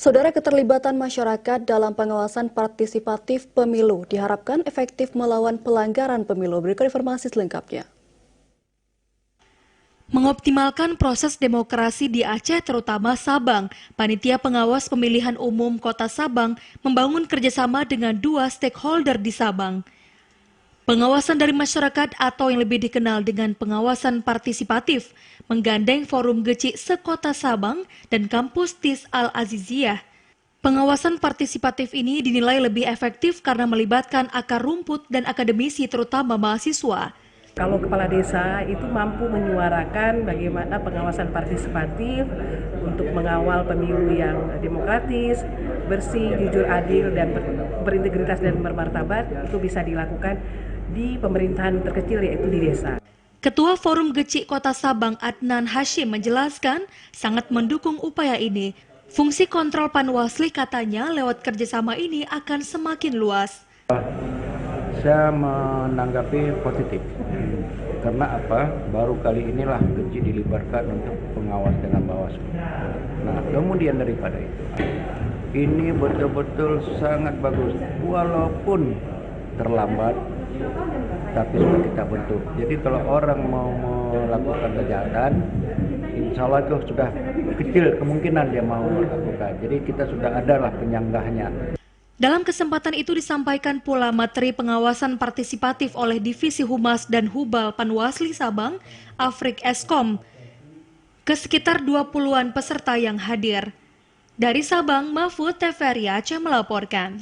Saudara, keterlibatan masyarakat dalam pengawasan partisipatif pemilu diharapkan efektif melawan pelanggaran pemilu. Berikut informasi selengkapnya. Mengoptimalkan proses demokrasi di Aceh terutama Sabang, Panitia Pengawas Pemilihan Umum Kota Sabang membangun kerjasama dengan dua stakeholder di Sabang. Pengawasan dari masyarakat atau yang lebih dikenal dengan pengawasan partisipatif menggandeng Forum Gecik Sekota Sabang dan Kampus TIS Al-Aziziyah. Pengawasan partisipatif ini dinilai lebih efektif karena melibatkan akar rumput dan akademisi terutama mahasiswa. Kalau kepala desa itu mampu menyuarakan bagaimana pengawasan partisipatif untuk mengawal pemilu yang demokratis, bersih, jujur, adil, dan berintegritas dan bermartabat, itu bisa dilakukan di pemerintahan terkecil yaitu di desa. Ketua Forum Gecik Kota Sabang Adnan Hashim menjelaskan sangat mendukung upaya ini. Fungsi kontrol Panwasli katanya lewat kerjasama ini akan semakin luas. Saya menanggapi positif, karena baru kali inilah Gecik dilibatkan untuk pengawas dengan Bawaslu. Nah, kemudian daripada itu, ini betul-betul sangat bagus, walaupun terlambat, tapi sudah kita bentuk. Jadi kalau orang mau melakukan kejahatan, insya Allah itu sudah kecil kemungkinan dia mau melakukan. Jadi kita sudah ada lah penyanggahnya. Dalam kesempatan itu disampaikan pula materi pengawasan partisipatif oleh Divisi Humas dan Hubal Panwasli Sabang, Afrik Eskom, ke sekitar 20-an peserta yang hadir. Dari Sabang, Mahfud TVRI Aceh melaporkan.